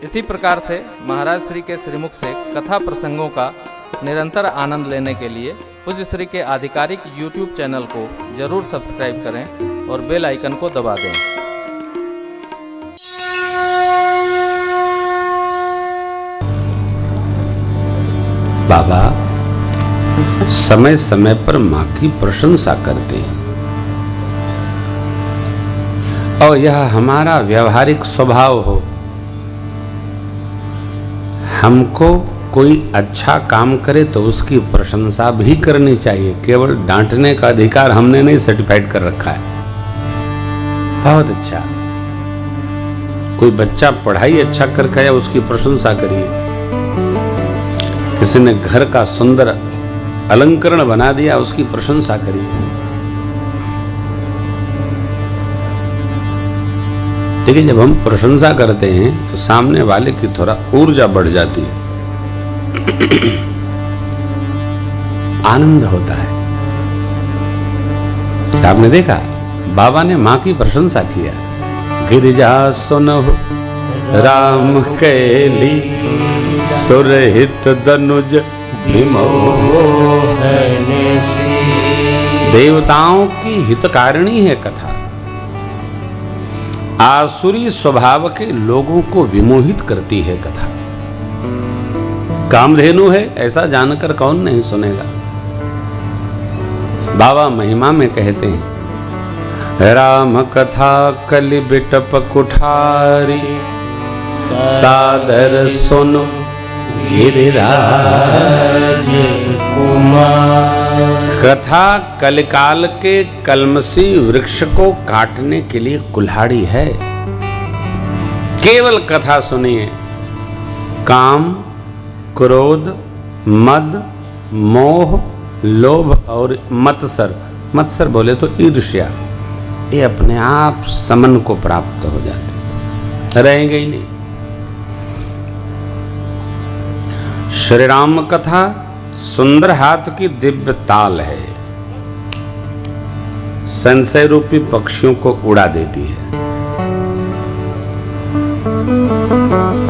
इसी प्रकार से महाराज श्री के श्रीमुख से कथा प्रसंगों का निरंतर आनंद लेने के लिए पूज्य श्री के आधिकारिक YouTube चैनल को जरूर सब्सक्राइब करें और बेल आइकन को दबा दें। बाबा समय समय पर माँ की प्रशंसा करते हैं और यह हमारा व्यवहारिक स्वभाव हो। हमको कोई अच्छा काम करे तो उसकी प्रशंसा भी करनी चाहिए। केवल डांटने का अधिकार हमने नहीं सर्टिफाइड कर रखा है। बहुत अच्छा, कोई बच्चा पढ़ाई अच्छा करके आया उसकी प्रशंसा करिए। किसी ने घर का सुंदर अलंकरण बना दिया उसकी प्रशंसा करिए। देखिए, जब हम प्रशंसा करते हैं तो सामने वाले की थोड़ा ऊर्जा बढ़ जाती है, आनंद होता है। आपने देखा बाबा ने मां की प्रशंसा किया। गिरिजा सुनहु राम कैली सुरहित दनुज देवताओं की हितकारिणी है कथा। आसुरी स्वभाव के लोगों को विमोहित करती है कथा। कामधेनु है ऐसा जानकर कौन नहीं सुनेगा। बाबा महिमा में कहते हैं, राम कथा कलि बिटप कुठारी सादर सुनो गिरिराज कुमार। कथा कलिकाल के कलमसी वृक्ष को काटने के लिए कुल्हाड़ी है। केवल कथा सुनिए। काम, क्रोध, मद, मोह, लोभ और मत्सर बोले तो ईर्ष्या, ये अपने आप समन को प्राप्त हो जाते, रहेंगे ही नहीं। श्री राम कथा सुंदर हाथ की दिव्य ताल है। संशय रूपी पक्षियों को उड़ा देती है।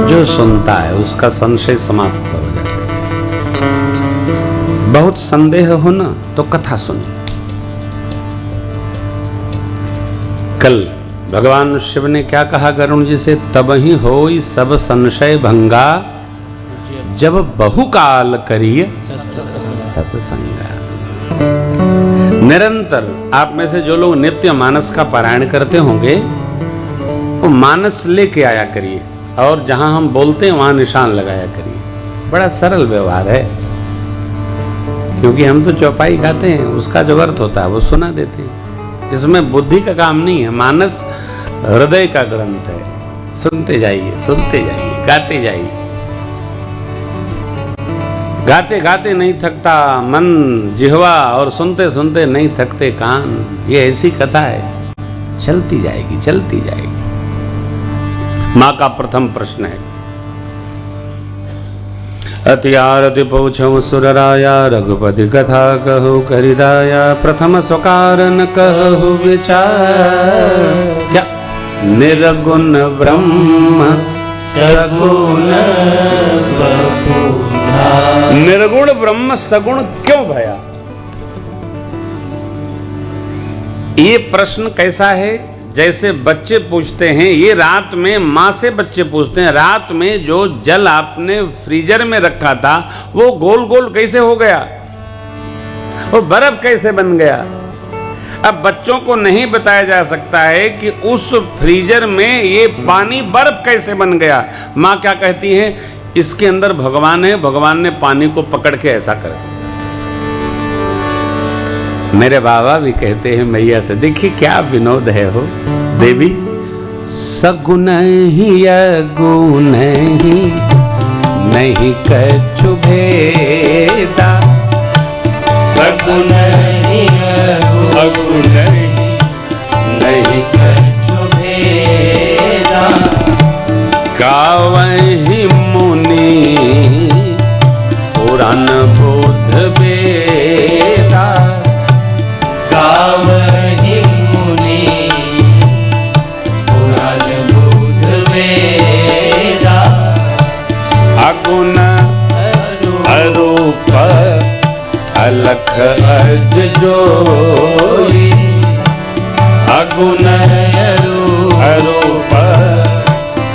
जो सुनता है उसका संशय समाप्त हो जाता है। बहुत संदेह हो ना तो कथा सुनिए। कल भगवान शिव ने क्या कहा गरुण जी से? तबहि होई सब संशय भंगा जब बहुकाल करिए सत्संगा। निरंतर आप में से जो लोग नित्य मानस का पारायण करते होंगे वो मानस लेके आया करिए और जहां हम बोलते हैं वहां निशान लगाया करिए। बड़ा सरल व्यवहार है, क्योंकि हम तो चौपाई खाते हैं, उसका जो अर्थ होता है वो सुना देते हैं। इसमें बुद्धि का काम नहीं है। मानस हृदय का ग्रंथ है। सुनते जाइए, गाते जाइए। गाते गाते नहीं थकता मन जिह्वा और सुनते सुनते नहीं थकते कान। ये ऐसी कथा है, चलती जाएगी, चलती जाएगी। मां का प्रथम प्रश्न है, अति आरति पूछो सुरराया रघुपति कथा कहु करिदाया। प्रथम स्वकारण कहु विचार। क्या? निर्गुण ब्रह्म सगुण निर्गुण ब्रह्म सगुण क्यों भया? ये प्रश्न कैसा है? जैसे बच्चे पूछते हैं, ये रात में माँ से बच्चे पूछते हैं, रात में जो जल आपने फ्रीजर में रखा था वो गोल गोल कैसे हो गया, वो बर्फ कैसे बन गया? अब बच्चों को नहीं बताया जा सकता है कि उस फ्रीजर में ये पानी बर्फ कैसे बन गया। माँ क्या कहती है? इसके अंदर भगवान है, भगवान ने पानी को पकड़ के ऐसा कर दिया। मेरे बाबा भी कहते हैं मैया से, देखिए क्या विनोद है हो देवी। सगुण ही अगुण ही नहीं कछु भेदा। सगुण ही अगुण ही नहीं कछु भेदा। गावहि मुनि पुराण बोध वेदा। गावहि मुनि पुराण बोध वेदा। अज जोई अगुन अरूप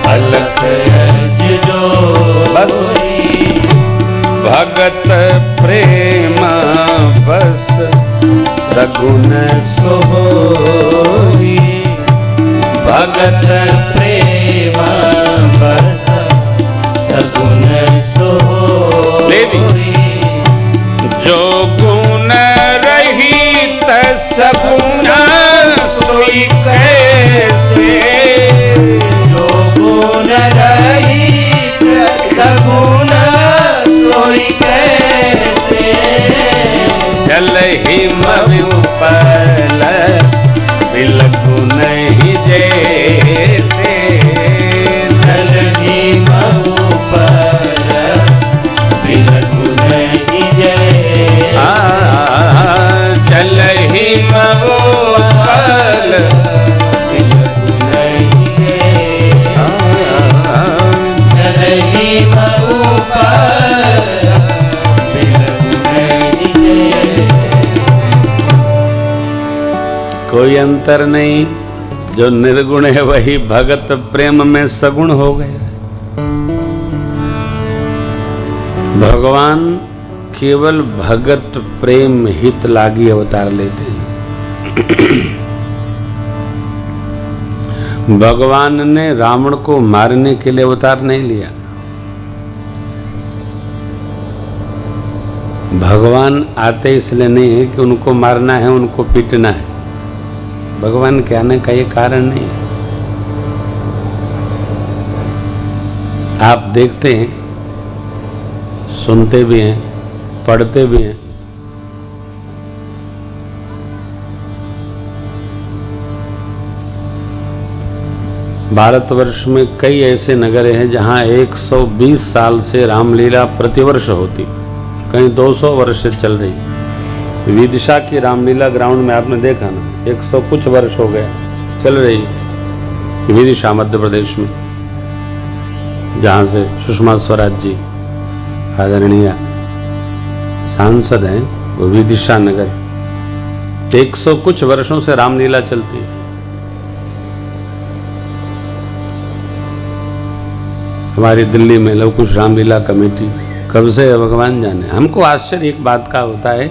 अलख अज जोई भगत प्रेम बस सगुन सोई भगत प्रेम बस सगुन सोई जो गुण रहित सगुण सोई कैसे जो गुण रहित सगुण सोई कैसे जल हिम विपल बिलकु नहीं जैसे जल हिम विपल बिलकु नहीं जैसे जल हिम विपल बिलकु नहीं जैसे जल हिम विपल बिलकु नहीं जैसे। कोई अंतर नहीं, जो निर्गुण है वही भगत प्रेम में सगुण हो गया। भगवान केवल भगत प्रेम हित लागी अवतार लेते हैं। भगवान ने रावण को मारने के लिए अवतार नहीं लिया। भगवान आते इसलिए नहीं है कि उनको मारना है, उनको पीटना है। भगवान के आने का ये कारण नहीं। आप देखते हैं, सुनते भी हैं, पढ़ते भी हैं। भारतवर्ष में कई ऐसे नगर हैं जहां 120 साल से रामलीला प्रतिवर्ष होती, कहीं 200 वर्ष से चल रही। विदिशा की रामलीला ग्राउंड में आपने देखा ना, 100 कुछ वर्ष हो गया चल रही। विदिशा मध्य प्रदेश में, जहाँ से सुषमा स्वराज जी आदरणीय सांसद हैं, वो विदिशा नगर 100 कुछ वर्षों से रामलीला चलती है। हमारी दिल्ली में लव कुश रामलीला कमेटी कब से है भगवान जाने। हमको आश्चर्य एक बात का होता है,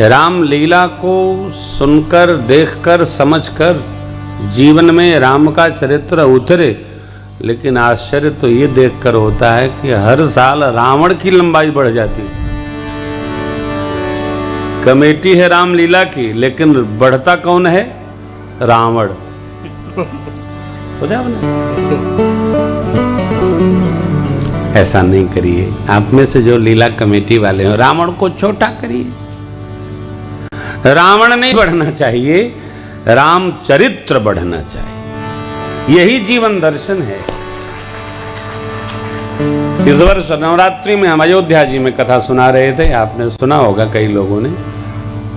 रामलीला को सुनकर, देखकर, समझकर जीवन में राम का चरित्र उतरे, लेकिन आश्चर्य तो ये देखकर होता है कि हर साल रावण की लंबाई बढ़ जाती है। कमेटी है रामलीला की, लेकिन बढ़ता कौन है? रावण। हो जाए ना? ऐसा नहीं करिए। आप में से जो लीला कमेटी वाले हो, रावण को छोटा करिए। रावण नहीं बढ़ना चाहिए, रामचरित्र बढ़ना चाहिए। यही जीवन दर्शन है। इस वर्ष नवरात्रि में हम अयोध्या जी में कथा सुना रहे थे, आपने सुना होगा कई लोगों ने।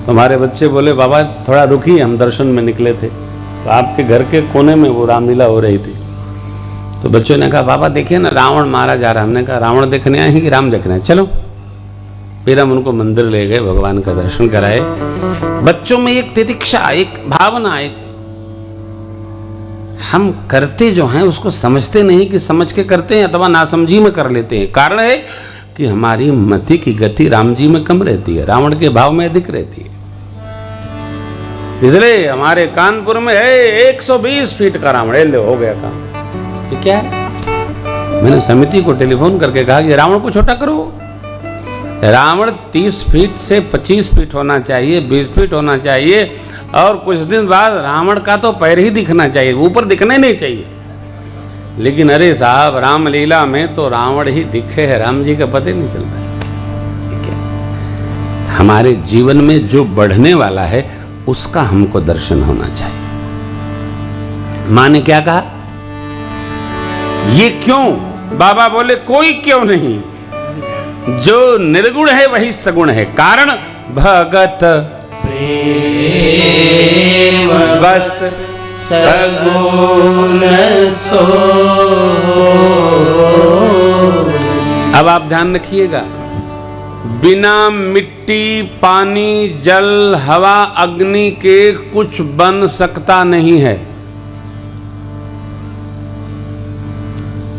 हमारे बच्चे बोले बाबा थोड़ा रुकिए, हम दर्शन में निकले थे, तो आपके घर के कोने में वो रामलीला हो रही थी। तो बच्चों ने कहा बाबा देखिए ना, रावण मारा जा रहा। हमने कहा रावण देखने आए हैं कि राम देखने आए? चलो। फिर हम उनको मंदिर ले गए, भगवान का दर्शन कराए। बच्चों में एक तितिक्षा, एक भावना, एक हम करते जो हैं उसको समझते नहीं कि समझ के करते हैं अथवा नासमझी में कर लेते हैं। कारण है कि हमारी मति की गति राम जी में कम रहती है, रावण के भाव में अधिक रहती है। इसलिए हमारे कानपुर में है 120 फीट का रावण। ले हो गया काम। ये क्या है? मैंने समिति को टेलीफोन करके कहा कि रावण को छोटा करो। रावण 30 फीट से 25 फीट होना चाहिए, 20 फीट होना चाहिए, और कुछ दिन बाद रावण का तो पैर ही दिखना चाहिए, ऊपर दिखना ही नहीं चाहिए। लेकिन अरे साहब, रामलीला में तो रावण ही दिखे है, राम जी का पता नहीं चलता है। हमारे जीवन में जो बढ़ने वाला है उसका हमको दर्शन होना चाहिए। माँ ने क्या कहा? ये क्यों? बाबा बोले कोई क्यों नहीं, जो निर्गुण है वही सगुण है। कारण भगत प्रेम बस सगुण सो। अब आप ध्यान रखिएगा, बिना मिट्टी, पानी, जल, हवा, अग्नि के कुछ बन सकता नहीं है।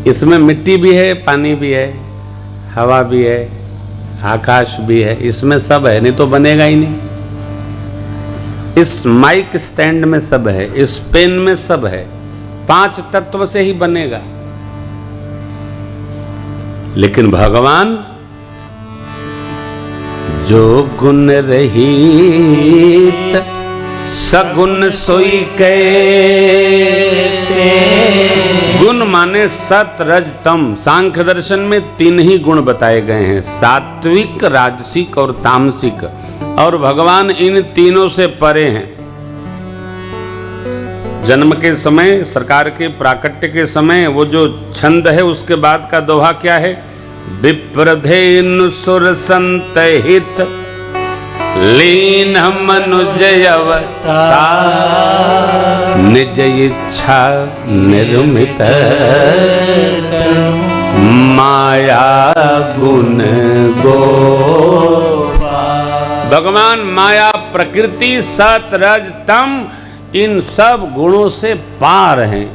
इसमें मिट्टी भी है, पानी भी है, हवा भी है, आकाश भी है, इसमें सब है, नहीं तो बनेगा ही नहीं। इस माइक स्टैंड में सब है, इस पेन में सब है, 5 तत्व से ही बनेगा। लेकिन भगवान जो गुण रहित सगुण सोई कैसे। गुण माने सत, रज, तम। सांख्य दर्शन में 3 ही गुण बताए गए हैं, सात्विक, राजसिक और तामसिक। और भगवान इन तीनों से परे हैं। जन्म के समय, सरकार के प्राकट्य के समय वो जो छंद है, उसके बाद का दोहा क्या है? विप्रधेनु सुर संत हित लीन मनुज अवतार निज इच्छा निर्मित माया गुण गोपाल। भगवान माया, प्रकृति, सत, रज, तम, इन सब गुणों से पार हैं।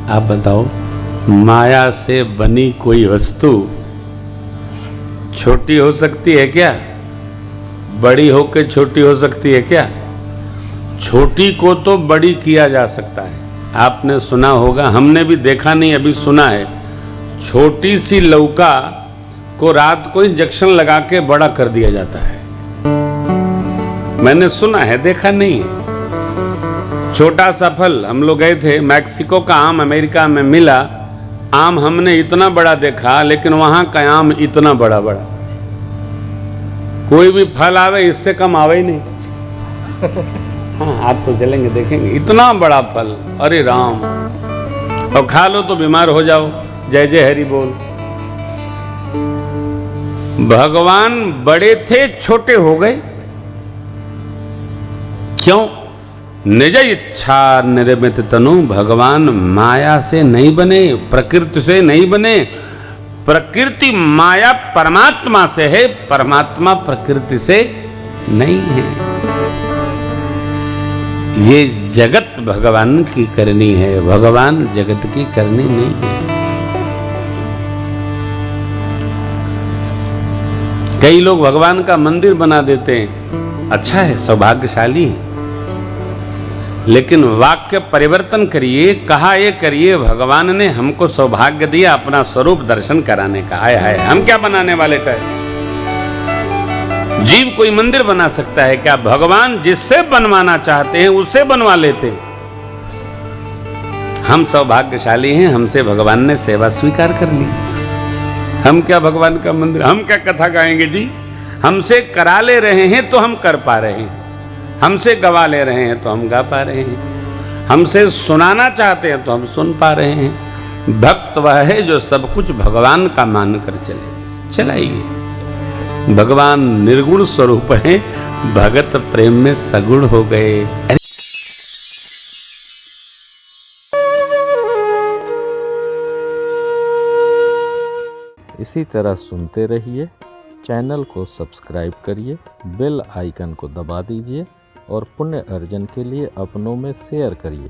आप बताओ, माया से बनी कोई वस्तु छोटी हो सकती है क्या? बड़ी होकर छोटी हो सकती है क्या? छोटी को तो बड़ी किया जा सकता है। आपने सुना होगा, हमने भी देखा नहीं, अभी सुना है, छोटी सी लौका को रात को इंजेक्शन लगा के बड़ा कर दिया जाता है। मैंने सुना है, देखा नहीं है। छोटा सा फल, हम लोग गए थे, मैक्सिको का आम अमेरिका में मिला। आम हमने इतना बड़ा देखा, लेकिन वहां का आम इतना बड़ा बड़ा। कोई भी फल आवे इससे कम आवे ही नहीं। हाँ, आप तो चलेंगे देखेंगे, इतना बड़ा फल, अरे राम। और खा लो तो बीमार हो जाओ, जय जय हरि बोल। भगवान बड़े थे, छोटे हो गए, क्यों? निज इच्छा निर्मित तनु। भगवान माया से नहीं बने, प्रकृति से नहीं बने। प्रकृति माया परमात्मा से है, परमात्मा प्रकृति से नहीं है। ये जगत भगवान की करनी है, भगवान जगत की करनी नहीं है। कई लोग भगवान का मंदिर बना देते हैं, अच्छा है, सौभाग्यशाली है, लेकिन वाक्य परिवर्तन करिए, कहा ये करिए, भगवान ने हमको सौभाग्य दिया अपना स्वरूप दर्शन कराने का। आय हाय, हम क्या बनाने वाले थे? जीव कोई मंदिर बना सकता है क्या? भगवान जिससे बनवाना चाहते हैं उससे बनवा लेते। हम सौभाग्यशाली हैं, हमसे भगवान ने सेवा स्वीकार कर ली। हम क्या भगवान का मंदिर, हम क्या कथा गाएंगे जी? हमसे करा ले रहे हैं तो हम कर पा रहे हैं, हमसे गवा ले रहे हैं तो हम गा पा रहे हैं, हमसे सुनाना चाहते हैं तो हम सुन पा रहे हैं। भक्त वह है जो सब कुछ भगवान का मानकर चले। चलाइए, भगवान निर्गुण स्वरूप है, भगत प्रेम में सगुण हो गए। इसी तरह सुनते रहिए, चैनल को सब्सक्राइब करिए, बेल आइकन को दबा दीजिए और पुण्य अर्जन के लिए अपनों में शेयर करिए।